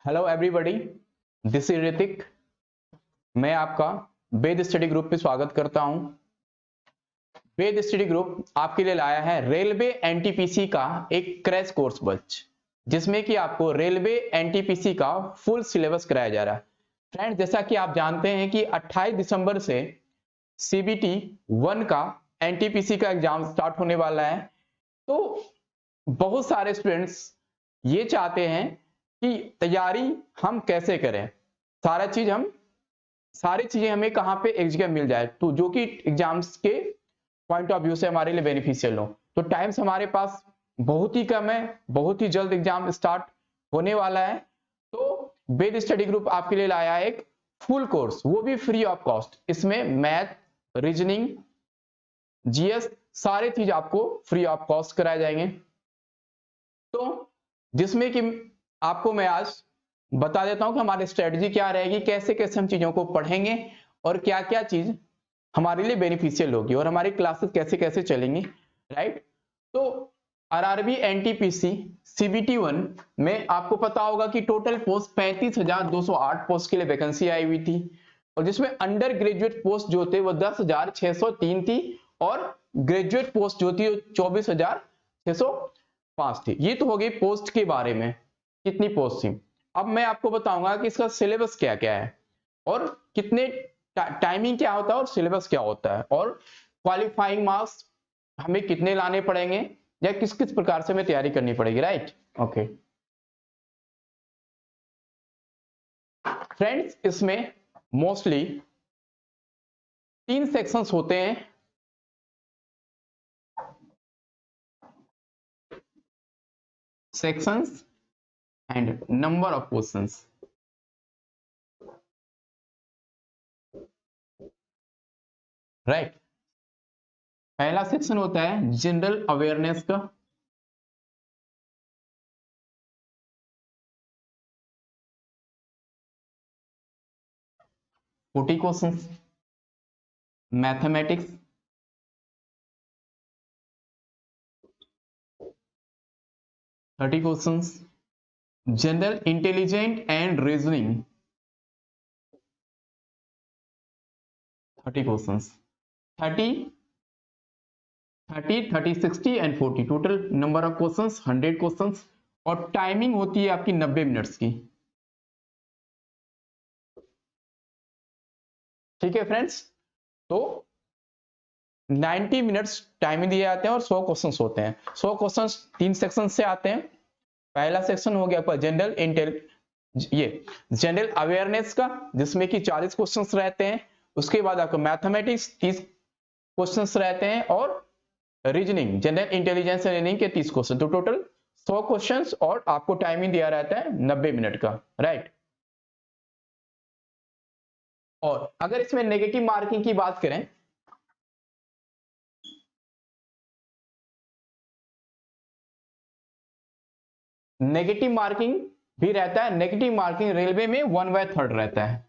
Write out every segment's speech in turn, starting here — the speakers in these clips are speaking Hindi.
Hello everybody, this is Hrithik. मैं आपका वेद स्टडी ग्रुप में स्वागत करता हूं। वेद स्टडी ग्रुप आपके लिए लाया है रेलवे एनटीपीसी का एक क्रैश कोर्स बैच, जिसमें कि आपको रेलवे एनटीपीसी का फुल सिलेबस कराया जा रहा है। फ्रेंड्स, जैसा कि आप जानते हैं कि 28 दिसंबर से सीबीटी 1 का एनटीपीसी का एग्जाम स्टार्ट होने वाला है। तो बहुत सारे स्टूडेंट्स ये चाहते हैं कि तैयारी हम कैसे करें, सारी चीजें हमें कहां पे एक जगह मिल जाए, तो जो कि एग्जाम्स के पॉइंट ऑफ व्यू से हमारे लिए बेनिफिशियल हो। तो टाइम्स हमारे पास बहुत ही कम है, बहुत ही जल्द एग्जाम स्टार्ट होने वाला है। तो वेद स्टडी ग्रुप आपके लिए लाया है एक फुल कोर्स, वो भी फ्री ऑफ कॉस्ट। इसमें मैथ, रीजनिंग, जीएस सारे चीज आपको फ्री ऑफ कॉस्ट कराए जाएंगे। तो जिसमें कि आपको मैं आज बता देता हूं कि हमारी स्ट्रेटजी क्या रहेगी, कैसे कैसे हम चीजों को पढ़ेंगे और क्या क्या चीज हमारे लिए बेनिफिशियल होगी और हमारी क्लासेस कैसे कैसे चलेंगी, राइट। तो आरआरबी एनटीपीसी सीबीटी 1 में आपको पता होगा कि टोटल पोस्ट 35,208 पोस्ट के लिए वैकेंसी आई हुई थी, और जिसमें अंडर ग्रेजुएट पोस्ट जो थे वो 10,603 थी और ग्रेजुएट पोस्ट जो थी 24,605 थी। ये तो हो गई पोस्ट के बारे में, कितनी पोस्ट थी। अब मैं आपको बताऊंगा कि इसका सिलेबस क्या क्या है और कितने टाइमिंग क्या होता है और सिलेबस क्या होता है, और क्वालिफाइंग मार्क्स हमें कितने लाने पड़ेंगे या किस किस प्रकार से हमें तैयारी करनी पड़ेगी, राइट। ओके फ्रेंड्स, इसमें मोस्टली 3 सेक्शंस होते हैं। Sections and number of questions. Right, पहला सेक्शन होता है जनरल अवेयरनेस का, forty questions. Mathematics 30 questions. General intelligent and reasoning 30 questions. 30, 60 and 40, total number of questions 100 questions, और टाइमिंग होती है आपकी 90 मिनट्स की। ठीक है फ्रेंड्स, तो 90 मिनट्स टाइमिंग दिए जाते हैं और 100 क्वेश्चंस होते हैं। 100 क्वेश्चंस 3 सेक्शन से आते हैं। पहला सेक्शन हो गया आपका जनरल अवेयरनेस का, जिसमें कि 40 क्वेश्चंस रहते हैं। उसके बाद आपको मैथमेटिक्स 30 क्वेश्चंस रहते हैं, और रीजनिंग जनरल इंटेलिजेंस रीजनिंग के 30 क्वेश्चन, तो टोटल 100 क्वेश्चंस, और आपको टाइमिंग दिया रहता है 90 मिनट का, राइट। और अगर इसमें नेगेटिव मार्किंग की बात करें, नेगेटिव मार्किंग भी रहता है। नेगेटिव मार्किंग रेलवे में 1/3 रहता है।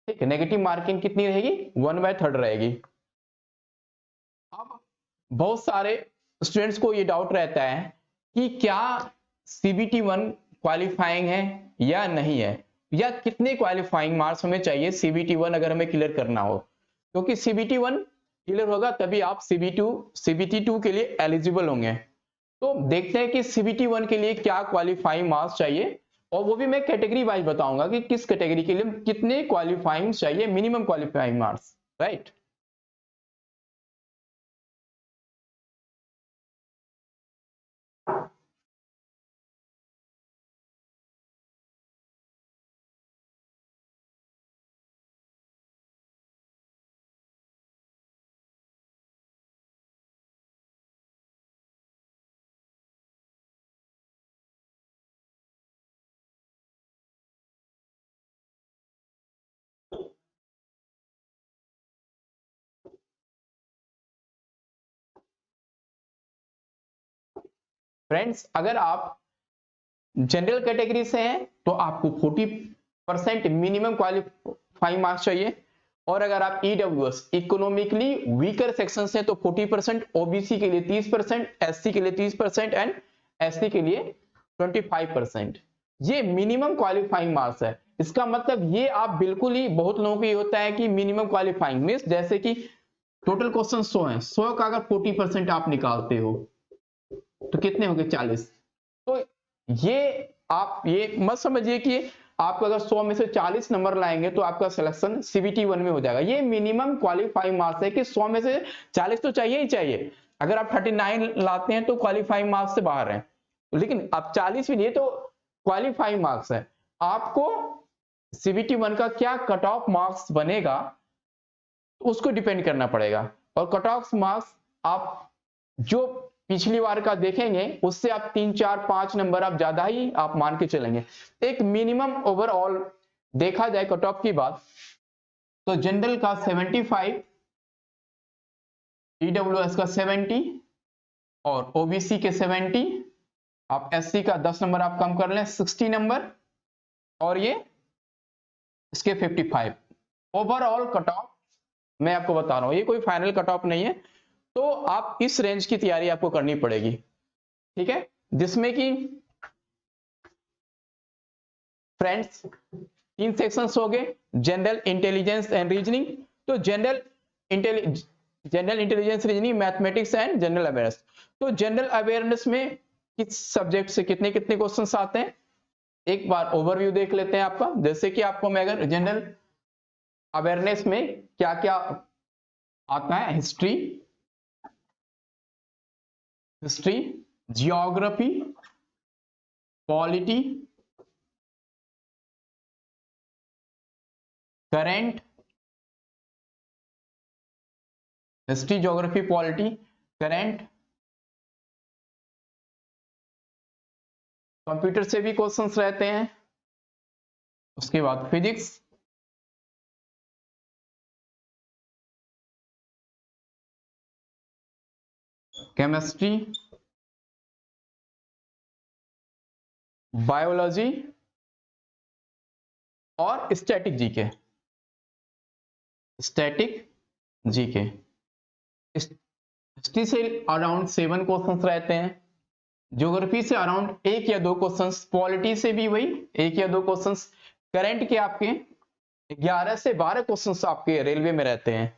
ठीक है, नेगेटिव मार्किंग कितनी रहेगी? 1/3 रहेगी। अब बहुत सारे स्टूडेंट्स को ये डाउट रहता है कि क्या सीबीटी 1 क्वालिफाइंग है या नहीं है, या कितने क्वालिफाइंग मार्क्स हमें चाहिए सीबीटी 1 अगर हमें क्लियर करना हो। क्योंकि सीबीटी 1 क्लियर होगा तभी आप सीबीटी 2 के लिए एलिजिबल होंगे। तो देखते हैं कि सीबीटी 1 के लिए क्या क्वालिफाइंग मार्क्स चाहिए, और वो भी मैं कैटेगरी वाइज बताऊंगा कि किस कैटेगरी के लिए कितने क्वालिफाइंग चाहिए, minimum qualifying marks, right. Friends, अगर आप जनरल कैटेगरी से हैं तो आपको 40% मिनिमम क्वालिफाइंग मार्क्स चाहिए, और अगर आप ईडब्ल्यूएस इकोनॉमिकली वीकर सेक्शन से तो 40%, ओबीसी के लिए 30%, एससी के लिए 30% एंड एसटी के लिए 25%। ये मिनिमम क्वालिफाइंग मार्क्स है। इसका मतलब ये आप बिल्कुल ही, बहुत लोगों को ये होता है कि मिनिमम क्वालिफाइंग मींस जैसे कि टोटल क्वेश्चन 100 है, 100 का अगर 40% आप निकालते हो तो कितने हो गए 40। तो ये आप ये मत समझिए कि आप अगर 100 में से 40 नंबर लाएंगे तो आपका सिलेक्शन CBT 1 में हो जाएगा। ये मिनिमम क्वालिफाइंग मार्क्स है कि 100 में से 40 तो चाहिए ही चाहिए। अगर आप 39 लाते हैं तो क्वालिफाइंग मार्क्स से बाहर है, लेकिन आप 40 भी नहीं, तो क्वालिफाइंग मार्क्स है। आपको CBT 1 का क्या कट ऑफ मार्क्स बनेगा उसको डिपेंड करना पड़ेगा, और कट ऑफ मार्क्स आप जो पिछली बार का देखेंगे उससे आप 3 4 5 नंबर आप ज्यादा ही आप मान के चलेंगे। एक मिनिमम ओवरऑल देखा जाए कट ऑफ की बात, तो जनरल का 75, EWS का 70 और OBC के 70, आप SC का 10 नंबर आप कम कर लें 60 नंबर, और ये इसके 55 ओवरऑल कट ऑफ मैं आपको बता रहा हूं। ये कोई फाइनल कट ऑफ नहीं है, तो आप इस रेंज की तैयारी आपको करनी पड़ेगी, ठीक है। जिसमें कि फ्रेंड्स 3 सेक्शंस हो गए, जनरल इंटेलिजेंस एंड रीजनिंग। तो general intelligence, reasoning, mathematics and general awareness. तो जनरल अवेयरनेस में किस सब्जेक्ट से कितने कितने क्वेश्चंस आते हैं, एक बार ओवरव्यू देख लेते हैं आपका। जैसे कि आपको मैं अगर जनरल अवेयरनेस में क्या क्या आता है, history, geography, polity, current, history, geography, polity, current, computer से भी क्वेश्चंस रहते हैं। उसके बाद फिजिक्स, केमिस्ट्री, बायोलॉजी और स्टैटिक जीके। हिस्ट्री से अराउंड 7 क्वेश्चंस रहते हैं, ज्योग्राफी से अराउंड 1 या 2 क्वेश्चंस, पॉलिटी से भी वही 1 या 2 क्वेश्चंस, करंट के आपके 11 से 12 क्वेश्चंस आपके रेलवे में रहते हैं,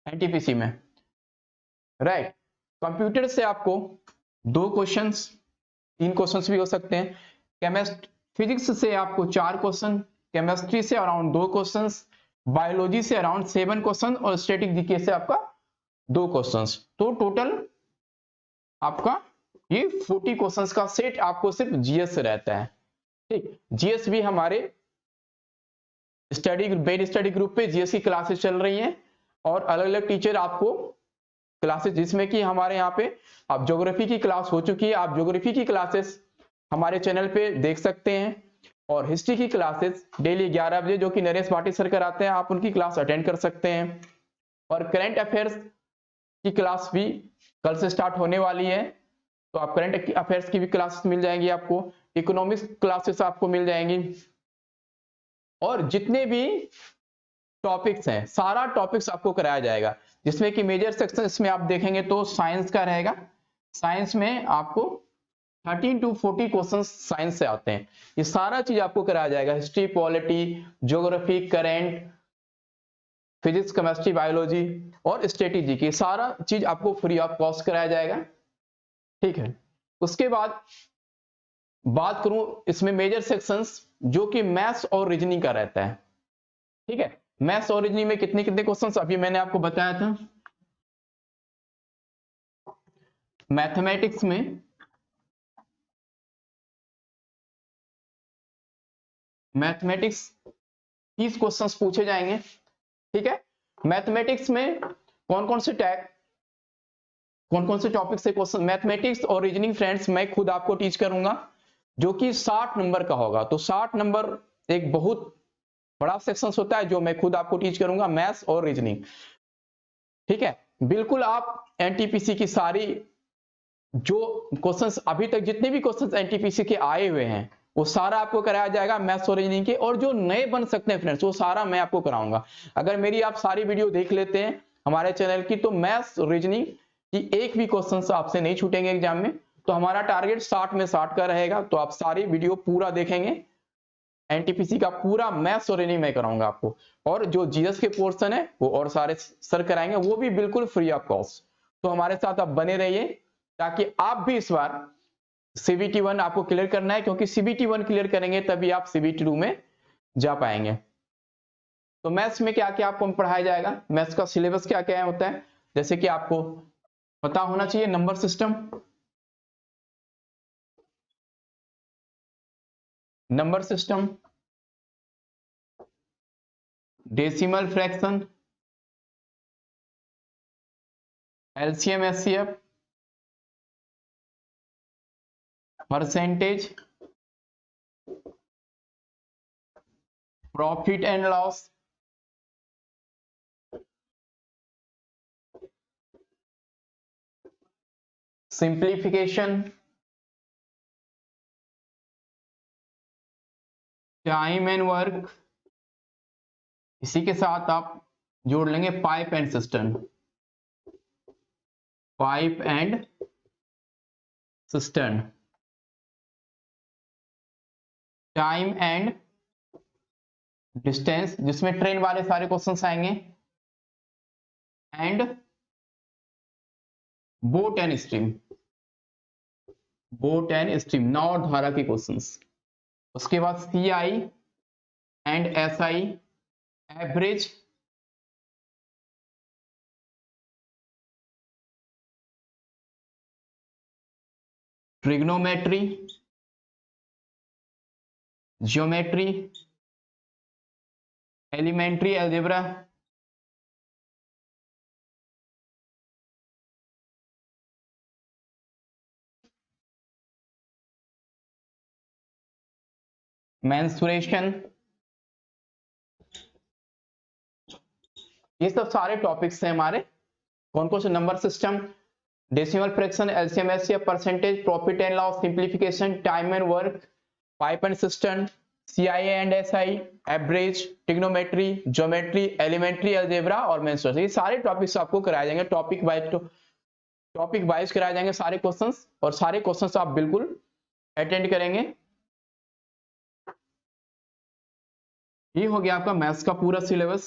एनटीपीसी में, राइट। कंप्यूटर से आपको 2 क्वेश्चंस, 3 क्वेश्चंस भी हो सकते हैं। फिजिक्स से आपको 4 क्वेश्चन, केमिस्ट्री से अराउंड 2 क्वेश्चंस, बायोलॉजी से अराउंड 7 क्वेश्चन और स्टैटिक जीके से आपका 2 क्वेश्चंस। तो टोटल आपका ये 40 क्वेश्चंस का सेट आपको सिर्फ जीएस से रहता है, ठीक। जीएस भी हमारे पेड स्टडी ग्रुप पे जीएस की क्लासेस चल रही हैं, और अलग अलग टीचर आपको क्लासेस, जिसमें कि हमारे यहाँ पे आप ज्योग्राफी की क्लास हो चुकी है, आप ज्योग्राफी की क्लासेस हमारे चैनल पे देख सकते हैं, और हिस्ट्री की क्लासेस डेली 11 बजे जो कि नरेश भाटी सर कराते हैं, आप उनकी क्लास अटेंड कर सकते हैं। और करंट अफेयर्स की क्लास भी कल से स्टार्ट होने वाली है, तो आप करंट अफेयर्स की भी क्लासेस मिल जाएंगी आपको, इकोनॉमिक्स क्लासेस आपको मिल जाएंगी, और जितने भी टॉपिक्स हैं सारा टॉपिक्स आपको कराया जाएगा। जिसमें कि मेजर सेक्शन इसमें आप देखेंगे तो साइंस का रहेगा, साइंस में आपको 13 to 40 क्वेश्चन साइंस से आते हैं, ये सारा चीज आपको कराया जाएगा, history, polity, geography, current, physics, chemistry, biology और स्ट्रेटेजी की सारा चीज आपको फ्री ऑफ कॉस्ट कराया जाएगा, ठीक है। उसके बाद बात करूं इसमें मेजर सेक्शंस जो कि मैथ्स और रीजनिंग का रहता है, ठीक है। मैथ्स और रीजनिंग में कितने कितने क्वेश्चंस अभी मैंने आपको बताया था। मैथमेटिक्स में 30 क्वेश्चंस पूछे जाएंगे, ठीक है। मैथमेटिक्स में कौन कौन से टॉपिक से क्वेश्चन, मैथमेटिक्स और रीजनिंग फ्रेंड्स मैं खुद आपको टीच करूंगा, जो कि 60 नंबर का होगा। तो 60 नंबर एक बहुत बड़ा सेक्शन होता है जो मैं खुद आपको टीच करूंगा, मैथ्स और रीजनिंग, ठीक है। बिल्कुल आप एनटीपीसी की सारी जो क्वेश्चंस अभी तक जितने भी क्वेश्चंस एनटीपीसी के आए हुए हैं वो सारा आपको कराया जाएगा मैथ्स और रीजनिंग के, और जो नए बन सकते हैं फ्रेंड्स वो सारा मैं आपको कराऊंगा। अगर मेरी आप सारी वीडियो देख लेते हैं हमारे चैनल की, तो मैथ्स रीजनिंग की एक भी क्वेश्चन आपसे नहीं छूटेंगे एग्जाम में, तो हमारा टारगेट 60 में 60 का रहेगा। तो आप सारी वीडियो पूरा देखेंगे, एनटीपीसी का पूरा मैथ्स और रीजनिंग में कराऊंगा आपको, और जो जीएस के पोर्शन है वो और सारे सर कराएंगे, वो भी बिल्कुल फ्री ऑफ कॉस्ट। तो हमारे साथ आप बने रहिए, ताकि आप भी इस बार सीबीटी 1 आपको क्लियर करना है, क्योंकि सीबीटी 1 क्लियर करेंगे तभी आप सीबीटी 2 में जा पाएंगे। तो मैथ्स में क्या क्या आपको पढ़ाया जाएगा, मैथ्स का सिलेबस क्या क्या होता है, जैसे कि आपको पता होना चाहिए number system, decimal fraction, LCM HCF, percentage, profit and loss, simplification, time and work, इसी के साथ आप जोड़ लेंगे pipe and system, time and distance, जिसमें ट्रेन वाले सारे क्वेश्चंस आएंगे, एंड बोट एंड स्ट्रीम, नाव और धारा के क्वेश्चंस। उसके बाद CI and SI, average, trigonometry, geometry, elementary algebra, mensuration, ये सब सारे टॉपिक्स हैं हमारे। कौन कौन से, number system, decimal fraction, LCM HCF, percentage, profit and loss, simplification, time and work, pipe and system, CIA and SI, average, trigonometry, geometry, elementary algebra और मेंसुरेशन, ये सारे टॉपिक्स आपको कराए जाएंगे, टॉपिक वाइज कराए जाएंगे सारे क्वेश्चंस, और सारे क्वेश्चंस आप बिल्कुल अटेंड करेंगे। ये हो गया आपका मैथ्स का पूरा सिलेबस।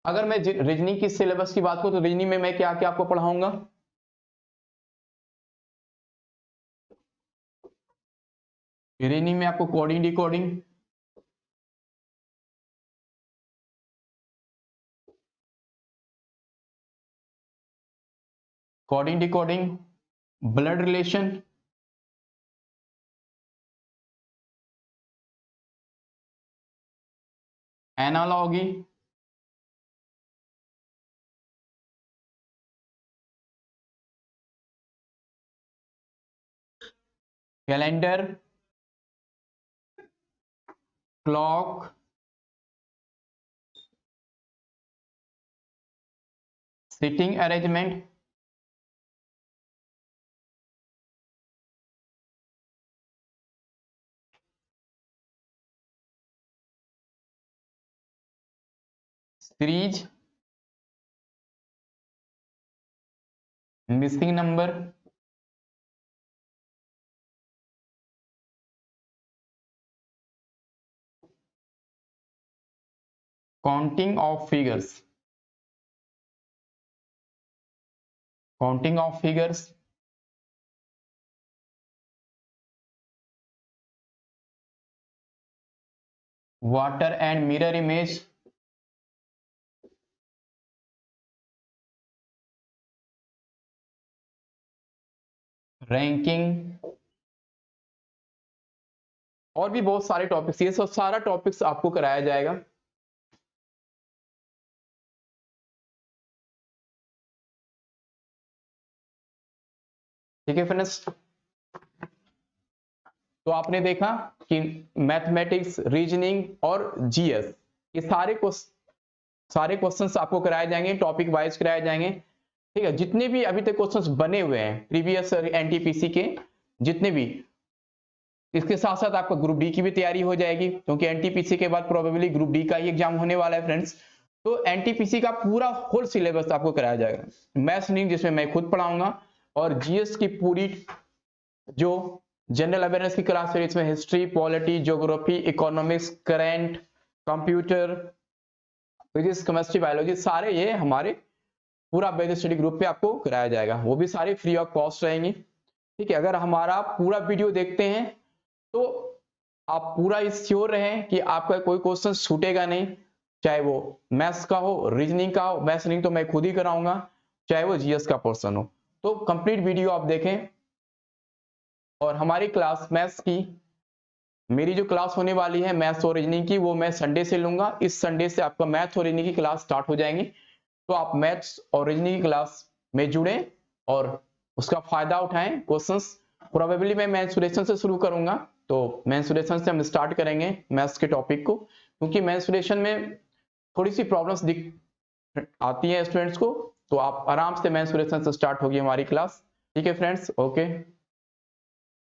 अगर मैं रीजनिंग की सिलेबस की बात करूं तो रीजनिंग में मैं क्या क्या आपको पढ़ाऊंगा, रीजनिंग में आपको coding decoding, blood relation, analogy, calendar, clock, sitting arrangement, series, missing number, counting of figures, water and mirror image, ranking, और भी बहुत सारे टॉपिक्स, ये सब सारा टॉपिक्स आपको कराया जाएगा। ठीक है फ्रेंड्स, तो आपने देखा कि मैथमेटिक्स, रीजनिंग और जीएस, ये सारे क्वेश्चंस आपको कराए जाएंगे, टॉपिक वाइज कराए जाएंगे। ठीक है, जितने भी अभी तक क्वेश्चंस बने हुए हैं प्रीवियस एनटीपीसी के जितने भी, इसके साथ साथ आपका ग्रुप डी की भी तैयारी हो जाएगी, क्योंकि एनटीपीसी के बाद प्रोबेबली ग्रुप डी का ही एग्जाम होने वाला है फ्रेंड्स। तो एनटीपीसी का पूरा होल सिलेबस आपको कराया जाएगा, मैथ्स रीजनिंग जिसमें मैं खुद पढ़ाऊंगा, और जीएस की पूरी जो जनरल अवेयरनेस की क्लास है, इसमें history, polity, geography, economics, current, computer, physics, chemistry, biology, सारे ये हमारे पूरा बेसिक स्टडी ग्रुप पे आपको कराया जाएगा, वो भी सारी फ्री ऑफ कॉस्ट रहेंगी। ठीक है, अगर हमारा पूरा वीडियो देखते हैं तो आप पूरा श्योर रहें कि आपका कोई क्वेश्चन छूटेगा नहीं, चाहे वो मैथ्स का हो, रीजनिंग का हो, मैथ्स रीजनिंग तो मैं खुद ही कराऊंगा, चाहे वो जीएस का पोर्शन हो। तो कंप्लीट वीडियो आप देखें। और हमारी क्लास मैथ्स की, मेरी जो क्लास होने वाली है मैथ्स और रीजनिंग की, वो मैं संडे से लूंगा। इस संडे से आपका मैथ्स और रीजनिंग की क्लास स्टार्ट हो जाएंगी, तो आप मैथ्स और रीजनिंग की क्लास में जुड़ें और उसका फायदा उठाएं। क्वेश्चंस प्रोबेबली मैं मेंसुरेशन से शुरू करूंगा, तो मेंसुरेशन से हम स्टार्ट करेंगे मैथ्स के टॉपिक को, क्योंकि मेंसुरेशन में थोड़ी सी प्रॉब्लम्स दिख आती है स्टूडेंट्स को, तो आप आराम से मेंसुरेशन से स्टार्ट होगी हमारी क्लास। ठीक है फ्रेंड्स, ओके।